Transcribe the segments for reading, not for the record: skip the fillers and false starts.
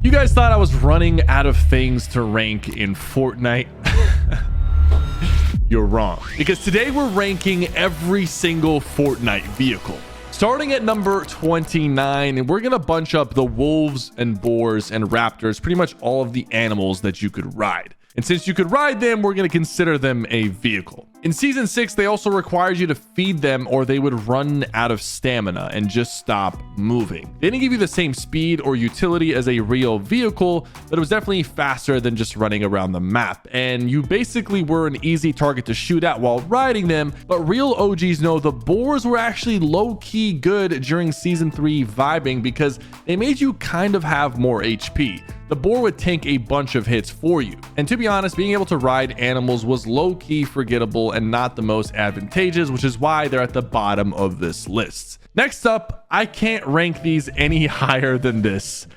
You guys thought I was running out of things to rank in Fortnite? You're wrong, because today we're ranking every single Fortnite vehicle. Starting at number 29, and we're gonna bunch up the wolves and boars and raptors, pretty much all of the animals that you could ride. And since you could ride them, we're going to consider them a vehicle. In Season 6, they also required you to feed them or they would run out of stamina and just stop moving. They didn't give you the same speed or utility as a real vehicle, but it was definitely faster than just running around the map. And you basically were an easy target to shoot at while riding them, but real OGs know the boars were actually low-key good during Season 3 vibing because they made you kind of have more HP. The boar would tank a bunch of hits for you. And to be honest, being able to ride animals was low-key forgettable and not the most advantageous, which is why they're at the bottom of this list. Next up, I can't rank these any higher than this.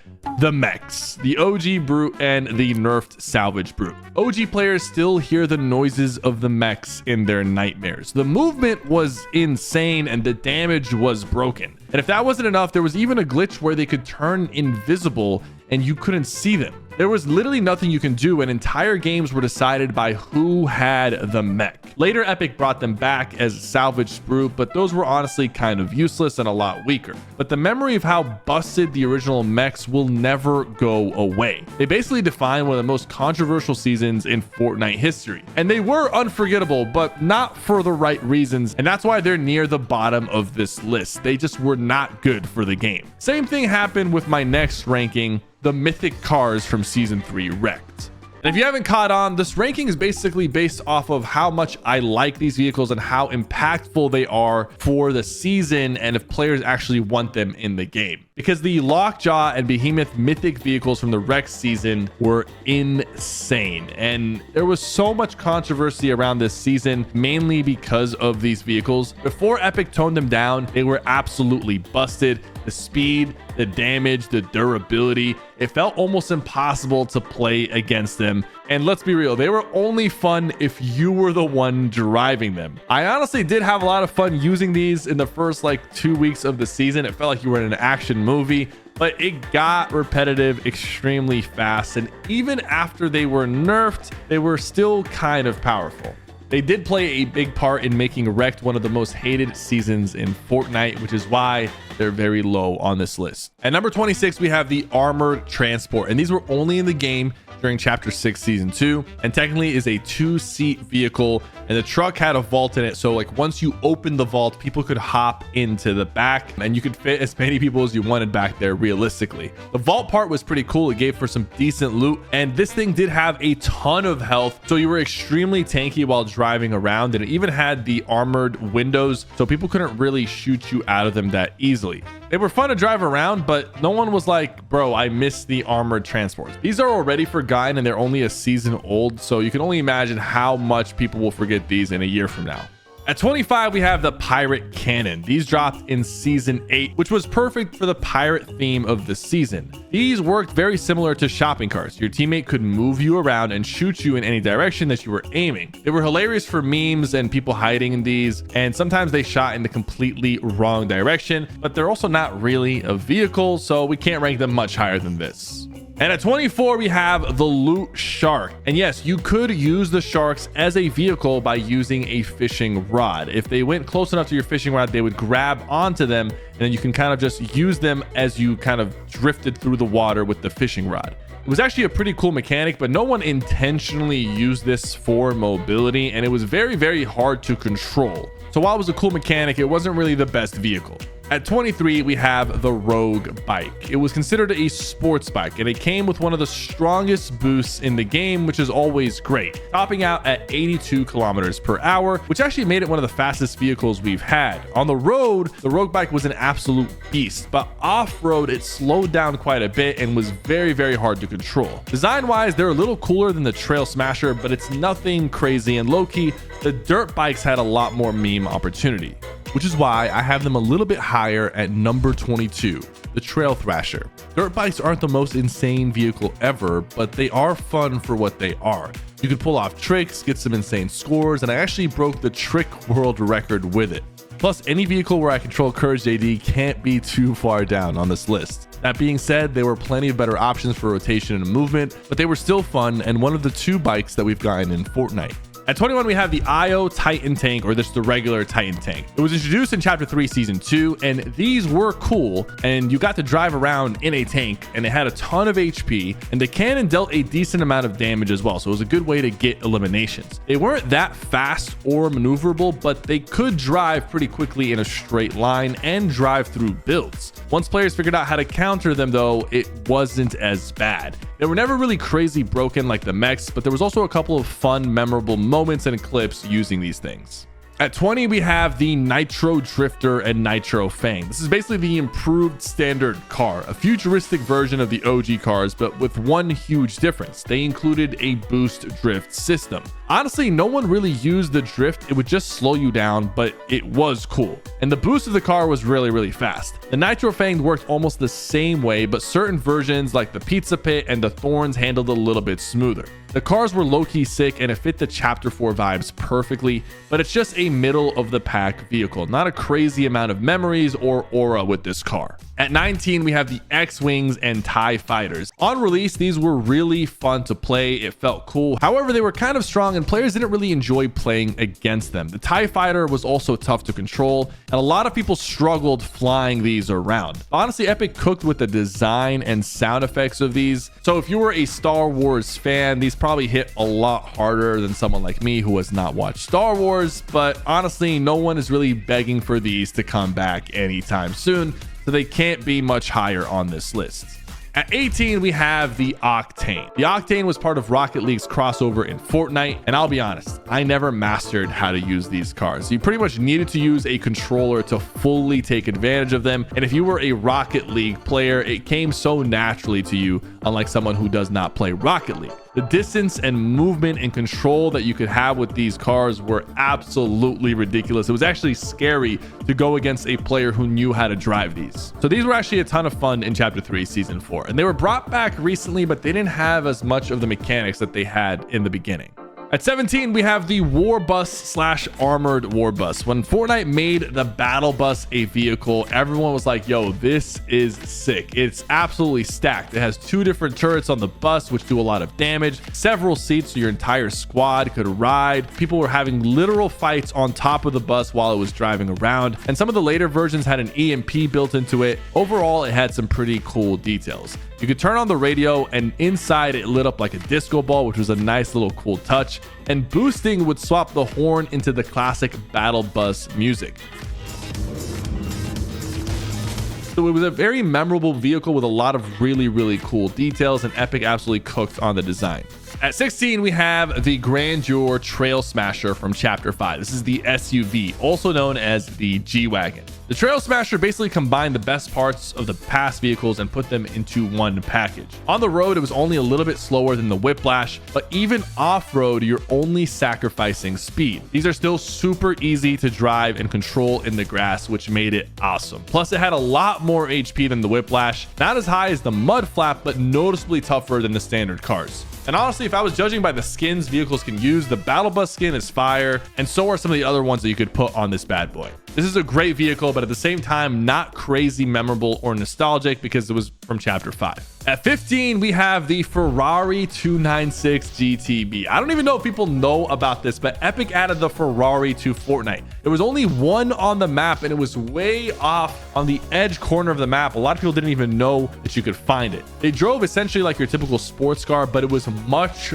The mechs, the OG brute and the nerfed salvage brute. OG players still hear the noises of the mechs in their nightmares. The movement was insane and the damage was broken. And if that wasn't enough, there was even a glitch where they could turn invisible and you couldn't see them. There was literally nothing you can do, and entire games were decided by who had the mech. Later, Epic brought them back as salvage brute, but those were honestly kind of useless and a lot weaker. But the memory of how busted the original mechs will never go away. They basically define one of the most controversial seasons in Fortnite history. And they were unforgettable, but not for the right reasons, and that's why they're near the bottom of this list. They just were not good for the game. Same thing happened with my next ranking, the mythic cars from Season 3 Wrecked. And if you haven't caught on, this ranking is basically based off of how much I like these vehicles and how impactful they are for the season and if players actually want them in the game. Because the Lockjaw and Behemoth mythic vehicles from the Wrecked season were insane. And there was so much controversy around this season, mainly because of these vehicles. Before Epic toned them down, they were absolutely busted. The speed, the damage, the durability, it felt almost impossible to play against them. And let's be real, they were only fun if you were the one driving them. I honestly did have a lot of fun using these in the first like 2 weeks of the season. It felt like you were in an action movie, but it got repetitive extremely fast. And even after they were nerfed, they were still kind of powerful. They did play a big part in making Wrecked one of the most hated seasons in Fortnite, which is why they're very low on this list. At number 26, we have the Armored Transport, and these were only in the game during Chapter 6, Season 2, and technically is a 2-seat vehicle, and the truck had a vault in it, so like once you open the vault, people could hop into the back, and you could fit as many people as you wanted back there realistically. The vault part was pretty cool. It gave for some decent loot, and this thing did have a ton of health, so you were extremely tanky while driving around, and it even had the armored windows, so people couldn't really shoot you out of them that easily. They were fun to drive around, but no one was like, bro, I miss the Armored Transports. These are already forgotten and they're only a season old, so you can only imagine how much people will forget these in a year from now. At 25, we have the Pirate Cannon. These dropped in Season 8, which was perfect for the pirate theme of the season. These worked very similar to shopping carts. Your teammate could move you around and shoot you in any direction that you were aiming. They were hilarious for memes and people hiding in these, and sometimes they shot in the completely wrong direction, but they're also not really a vehicle, so we can't rank them much higher than this. And at 24, we have the Loot Shark. And yes, you could use the sharks as a vehicle by using a fishing rod. If they went close enough to your fishing rod, they would grab onto them, and then you can kind of just use them as you kind of drifted through the water with the fishing rod. It was actually a pretty cool mechanic, but no one intentionally used this for mobility, and it was very, very hard to control. So while it was a cool mechanic, it wasn't really the best vehicle. At 23, we have the Rogue Bike. It was considered a sports bike, and it came with one of the strongest boosts in the game, which is always great, topping out at 82 kilometers per hour, which actually made it one of the fastest vehicles we've had. On the road, the Rogue Bike was an absolute beast, but off-road, it slowed down quite a bit and was very, very hard to control. Design-wise, they're a little cooler than the Trail Smasher, but it's nothing crazy, and low-key, the dirt bikes had a lot more meme opportunity, which is why I have them a little bit higher at number 22, the Trail Thrasher. Dirt bikes aren't the most insane vehicle ever, but they are fun for what they are. You can pull off tricks, get some insane scores, and I actually broke the trick world record with it. Plus, any vehicle where I control Courage JD can't be too far down on this list. That being said, there were plenty of better options for rotation and movement, but they were still fun and one of the 2 bikes that we've gotten in Fortnite. At 21, we have the IO Titan tank, or just the regular Titan tank. It was introduced in Chapter 3, Season 2, and these were cool, and you got to drive around in a tank, and it had a ton of HP, and the cannon dealt a decent amount of damage as well, so it was a good way to get eliminations. They weren't that fast or maneuverable, but they could drive pretty quickly in a straight line and drive through builds. Once players figured out how to counter them, though, it wasn't as bad. They were never really crazy broken like the mechs, but there was also a couple of fun, memorable moments and clips using these things. At 20, we have the Nitro Drifter and Nitro Fang. This is basically the improved standard car, a futuristic version of the OG cars, but with one huge difference. They included a boost drift system. Honestly, no one really used the drift. It would just slow you down, but it was cool. And the boost of the car was really fast. The Nitro Fang worked almost the same way, but certain versions like the Pizza Pit and the Thorns handled it a little bit smoother. The cars were low-key sick and it fit the Chapter 4 vibes perfectly, but it's just a middle of the pack vehicle, not a crazy amount of memories or aura with this car. At 19, we have the X-Wings and TIE Fighters. On release, these were really fun to play. It felt cool. However, they were kind of strong and players didn't really enjoy playing against them. The TIE Fighter was also tough to control, and a lot of people struggled flying these around. Honestly, Epic cooked with the design and sound effects of these. So if you were a Star Wars fan, these probably hit a lot harder than someone like me who has not watched Star Wars, but honestly, no one is really begging for these to come back anytime soon, so they can't be much higher on this list. At 18, we have the Octane. The Octane was part of Rocket League's crossover in Fortnite, and I'll be honest, I never mastered how to use these cars. You pretty much needed to use a controller to fully take advantage of them, and if you were a Rocket League player, it came so naturally to you, unlike someone who does not play Rocket League. The distance and movement and control that you could have with these cars were absolutely ridiculous. It was actually scary to go against a player who knew how to drive these. So these were actually a ton of fun in Chapter 3, Season 4. And they were brought back recently, but they didn't have as much of the mechanics that they had in the beginning. At 17, we have the War Bus / Armored War Bus. When Fortnite made the Battle Bus a vehicle, everyone was like, yo, this is sick. It's absolutely stacked. It has 2 different turrets on the bus, which do a lot of damage, several seats so your entire squad could ride. People were having literal fights on top of the bus while it was driving around, and some of the later versions had an EMP built into it. Overall, it had some pretty cool details. You could turn on the radio and inside it lit up like a disco ball, which was a nice little cool touch. And boosting would swap the horn into the classic battle bus music. So it was a very memorable vehicle with a lot of really cool details, and Epic absolutely cooked on the design. At 16, we have the Grandeur Trail Smasher from Chapter 5. This is the SUV, also known as the G-Wagon. The Trail Smasher basically combined the best parts of the past vehicles and put them into one package. On the road, it was only a little bit slower than the Whiplash, but even off-road, you're only sacrificing speed. These are still super easy to drive and control in the grass, which made it awesome. Plus, it had a lot more HP than the Whiplash, not as high as the Mud Flap, but noticeably tougher than the standard cars. And honestly, if I was judging by the skins vehicles can use, the Battle Bus skin is fire, and so are some of the other ones that you could put on this bad boy. This is a great vehicle, but at the same time, not crazy memorable or nostalgic because it was from Chapter 5. At 15, we have the Ferrari 296 GTB. I don't even know if people know about this, but Epic added the Ferrari to Fortnite. There was only one on the map, and it was way off on the edge corner of the map. A lot of people didn't even know that you could find it. They drove essentially like your typical sports car, but it was much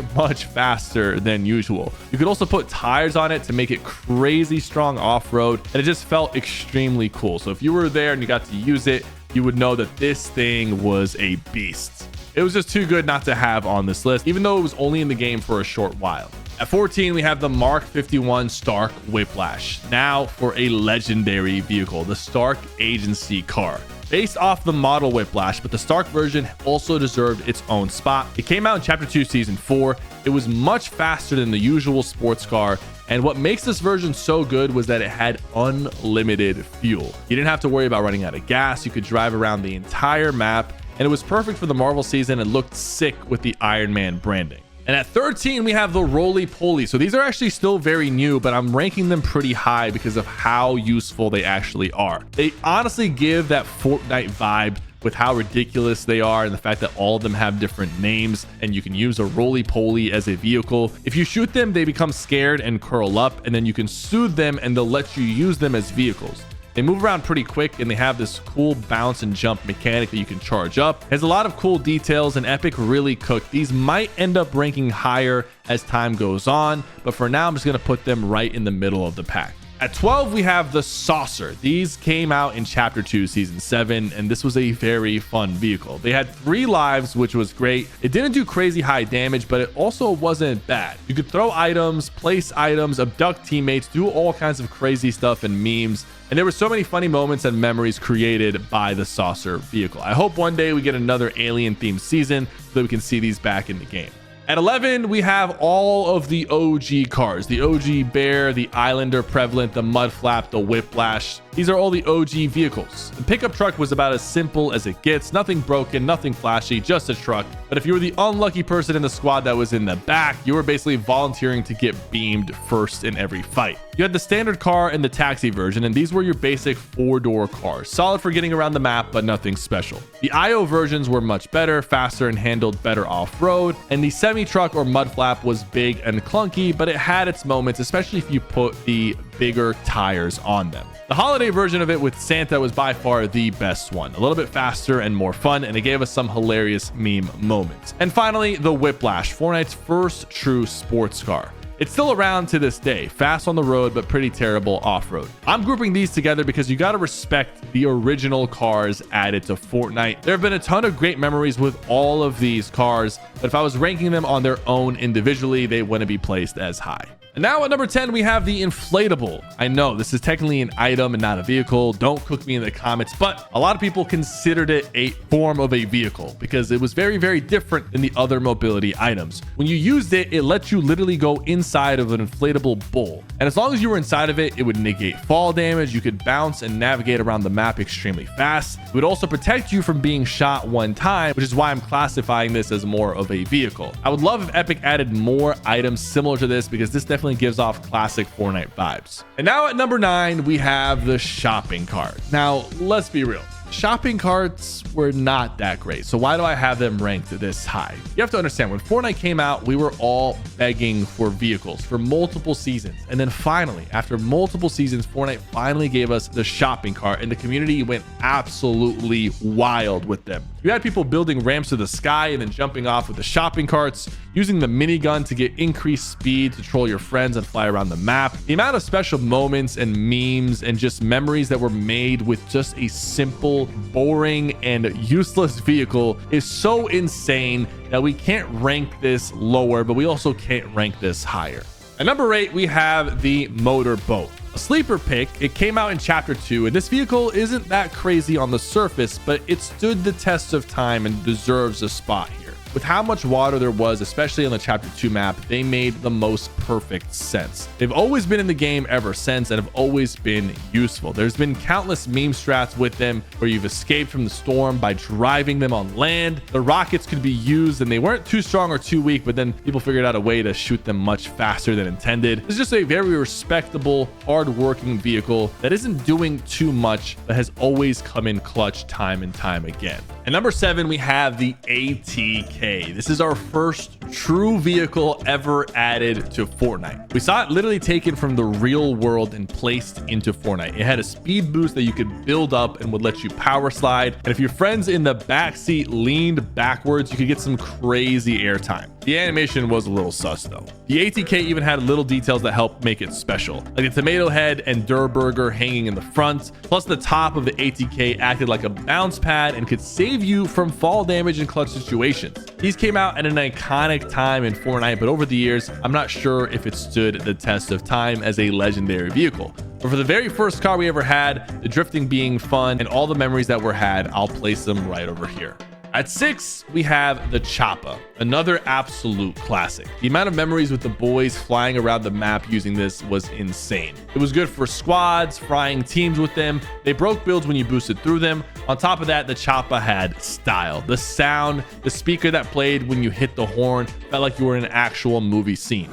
faster than usual. You could also put tires on it to make it crazy strong off-road, and it just felt extremely cool. So if you were there and you got to use it, you would know that this thing was a beast. It was just too good not to have on this list, even though it was only in the game for a short while. At 14, we have the Mark 51 Stark Whiplash. Now for a legendary vehicle, the Stark Agency car. Based off the model Whiplash, but the Stark version also deserved its own spot. It came out in Chapter 2, Season 4. It was much faster than the usual sports car, and what makes this version so good was that it had unlimited fuel. You didn't have to worry about running out of gas. You could drive around the entire map, and it was perfect for the Marvel season and looked sick with the Iron Man branding. And at 13, we have the Roly Poly. So these are actually still very new, but I'm ranking them pretty high because of how useful they actually are. They honestly give that Fortnite vibe with how ridiculous they are and the fact that all of them have different names, and you can use a Roly Poly as a vehicle. If you shoot them, they become scared and curl up, and then you can soothe them and they'll let you use them as vehicles. They move around pretty quick, and they have this cool bounce and jump mechanic that you can charge up. Has a lot of cool details, and Epic really cooked. These might end up ranking higher as time goes on, but for now, I'm just going to put them right in the middle of the pack. At 12, we have the Saucer. These came out in Chapter 2, Season 7, and this was a very fun vehicle. They had 3 lives, which was great. It didn't do crazy high damage, but it also wasn't bad. You could throw items, place items, abduct teammates, do all kinds of crazy stuff and memes. And there were so many funny moments and memories created by the Saucer vehicle. I hope one day we get another alien-themed season so that we can see these back in the game. At 11, we have all of the OG cars, the OG Bear, the Islander Prevalent, the Mudflap, the Whiplash. These are all the OG vehicles. The pickup truck was about as simple as it gets. Nothing broken, nothing flashy, just a truck. But if you were the unlucky person in the squad that was in the back, you were basically volunteering to get beamed first in every fight. You had the standard car and the taxi version, and these were your basic 4-door cars. Solid for getting around the map, but nothing special. The IO versions were much better, faster, and handled better off-road. And the semi-truck or Mudflap was big and clunky, but it had its moments, especially if you put the bigger tires on them. The holiday version of it with Santa was by far the best one. A little bit faster and more fun, and it gave us some hilarious meme moments. And finally, the Whiplash, Fortnite's first true sports car. It's still around to this day, fast on the road, but pretty terrible off-road. I'm grouping these together because you got to respect the original cars added to Fortnite. There have been a ton of great memories with all of these cars, but if I was ranking them on their own individually, they wouldn't be placed as high. And now at number 10, we have the Inflatable. I know this is technically an item and not a vehicle. Don't cook me in the comments, but a lot of people considered it a form of a vehicle because it was very, very different than the other mobility items. When you used it, it let you literally go inside of an inflatable bowl. And as long as you were inside of it, it would negate fall damage. You could bounce and navigate around the map extremely fast. It would also protect you from being shot one time, which is why I'm classifying this as more of a vehicle. I would love if Epic added more items similar to this because this definitely gives off classic Fortnite vibes. And now at number 9, we have the shopping cart. Now, let's be real. Shopping carts were not that great. So why do I have them ranked this high? You have to understand, when Fortnite came out, we were all begging for vehicles for multiple seasons. And then finally, after multiple seasons, Fortnite finally gave us the shopping cart, and the community went absolutely wild with them. You had people building ramps to the sky and then jumping off with the shopping carts, using the minigun to get increased speed to troll your friends and fly around the map. The amount of special moments and memes and just memories that were made with just a simple, boring, and useless vehicle is so insane that we can't rank this lower, but we also can't rank this higher. At number 8, we have the motorboat. A sleeper pick. It came out in Chapter 2, and this vehicle isn't that crazy on the surface, but it stood the test of time and deserves a spot here. With how much water there was, especially on the Chapter 2 map, they made the most perfect sense. They've always been in the game ever since and have always been useful. There's been countless meme strats with them where you've escaped from the storm by driving them on land. The rockets could be used and they weren't too strong or too weak, but then people figured out a way to shoot them much faster than intended. It's just a very respectable, hard-working vehicle that isn't doing too much, but has always come in clutch time and time again. At number 7, we have the ATK. This is our first true vehicle ever added to Fortnite. We saw it literally taken from the real world and placed into Fortnite. It had a speed boost that you could build up and would let you power slide. And if your friends in the backseat leaned backwards, you could get some crazy airtime. The animation was a little sus though. The ATK even had little details that helped make it special, like the tomato head and Durr Burger hanging in the front. Plus the top of the ATK acted like a bounce pad and could save you from fall damage in clutch situations. These came out at an iconic time in Fortnite, but over the years, I'm not sure if it stood the test of time as a legendary vehicle. But for the very first car we ever had, the drifting being fun and all the memories that were had, I'll place them right over here. At 6, we have the Choppa, another absolute classic. The amount of memories with the boys flying around the map using this was insane. It was good for squads, frying teams with them. They broke builds when you boosted through them, On top of that, the choppa had style. The sound, the speaker that played when you hit the horn felt like you were in an actual movie scene.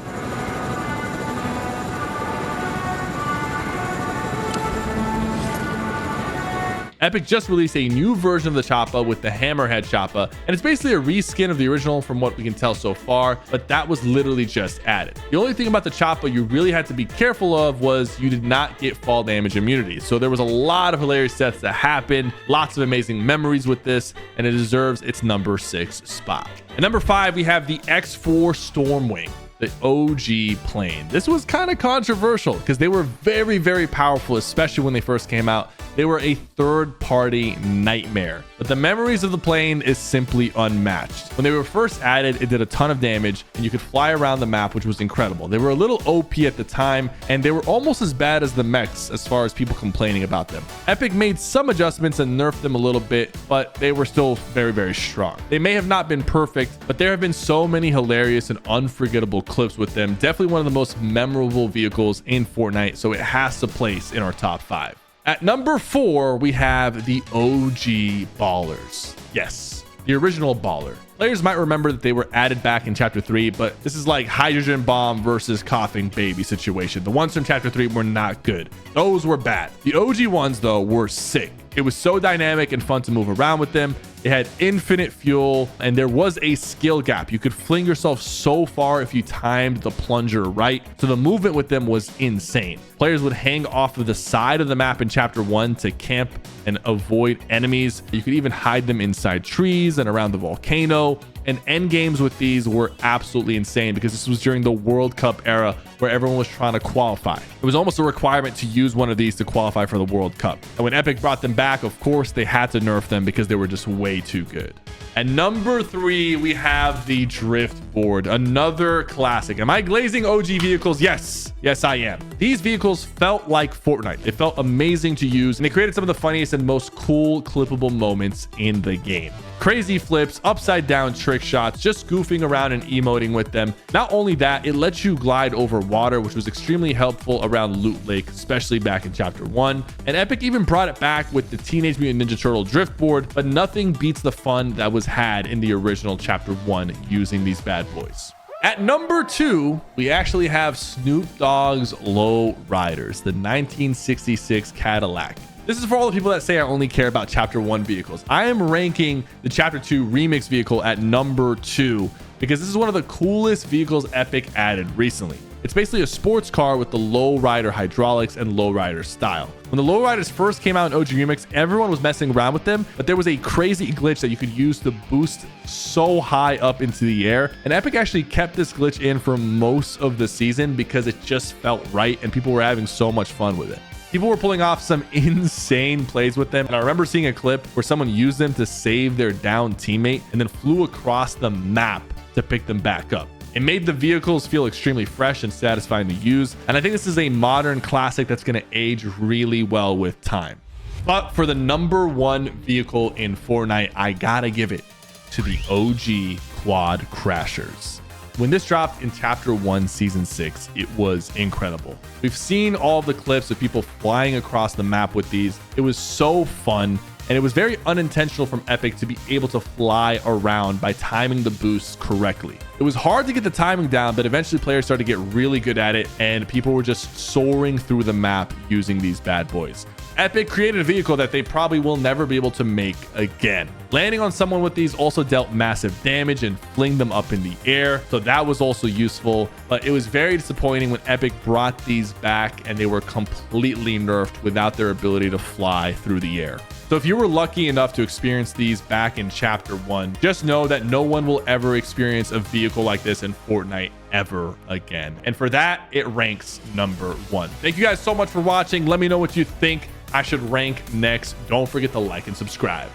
Epic just released a new version of the choppa with the hammerhead choppa, and it's basically a reskin of the original from what we can tell so far, but that was literally just added. The only thing about the choppa you really had to be careful of was you did not get fall damage immunity. So there was a lot of hilarious sets that happened, lots of amazing memories with this, and it deserves its number 6 spot. At number 5, we have the X4 Stormwing, the OG plane. This was kind of controversial because they were very, very powerful, especially when they first came out. They were a third-party nightmare, but the memories of the plane is simply unmatched. When they were first added, it did a ton of damage and you could fly around the map, which was incredible. They were a little OP at the time, and they were almost as bad as the mechs as far as people complaining about them. Epic made some adjustments and nerfed them a little bit, but they were still very, very strong. They may have not been perfect, but there have been so many hilarious and unforgettable clips with them. Definitely one of the most memorable vehicles in Fortnite, so it has to place in our top 5. At number 4, we have the OG Ballers. Yes, the original Baller. Players might remember that they were added back in Chapter 3, but this is like Hydrogen Bomb versus Coughing Baby situation. The ones from Chapter 3 were not good. Those were bad. The OG ones, though, were sick. It was so dynamic and fun to move around with them. It had infinite fuel, and there was a skill gap. You could fling yourself so far if you timed the plunger right. So the movement with them was insane. Players would hang off of the side of the map in Chapter 1 to camp and avoid enemies. You could even hide them inside trees and around the volcano. And end games with these were absolutely insane because this was during the World Cup era where everyone was trying to qualify. It was almost a requirement to use one of these to qualify for the World Cup. And when Epic brought them back, of course, they had to nerf them because they were just way too good. At number 3, we have the Driftboard, another classic. Am I glazing OG vehicles? Yes. Yes, I am. These vehicles felt like Fortnite. They felt amazing to use, and they created some of the funniest and most cool clippable moments in the game. Crazy flips, upside down trick shots, just goofing around and emoting with them. Not only that, it lets you glide over water, which was extremely helpful around Loot Lake, especially back in Chapter 1. And Epic even brought it back with the Teenage Mutant Ninja Turtle Driftboard, but nothing beats the fun that was had in the original Chapter 1 using these bad boys. At number 2, we actually have Snoop Dogg's Low Riders, the 1966 Cadillac. This is for all the people that say I only care about Chapter 1 vehicles. I am ranking the Chapter 2 remix vehicle at number 2 because this is one of the coolest vehicles Epic added recently. It's basically a sports car with the lowrider hydraulics and lowrider style. When the lowriders first came out in OG Remix, everyone was messing around with them, but there was a crazy glitch that you could use to boost so high up into the air. And Epic actually kept this glitch in for most of the season because it just felt right and people were having so much fun with it. People were pulling off some insane plays with them. And I remember seeing a clip where someone used them to save their downed teammate and then flew across the map to pick them back up. It made the vehicles feel extremely fresh and satisfying to use. And I think this is a modern classic that's going to age really well with time. But for the number 1 vehicle in Fortnite, I gotta give it to the OG Quad Crashers. When this dropped in Chapter 1, Season 6, it was incredible. We've seen all the clips of people flying across the map with these. It was so fun, and it was very unintentional from Epic to be able to fly around by timing the boosts correctly. It was hard to get the timing down, but eventually players started to get really good at it, and people were just soaring through the map using these bad boys. Epic created a vehicle that they probably will never be able to make again. Landing on someone with these also dealt massive damage and fling them up in the air, so that was also useful, but it was very disappointing when Epic brought these back and they were completely nerfed without their ability to fly through the air. So if you were lucky enough to experience these back in Chapter 1, just know that no one will ever experience a vehicle like this in Fortnite ever again. And for that, it ranks number 1. Thank you guys so much for watching. Let me know what you think I should rank next. Don't forget to like and subscribe.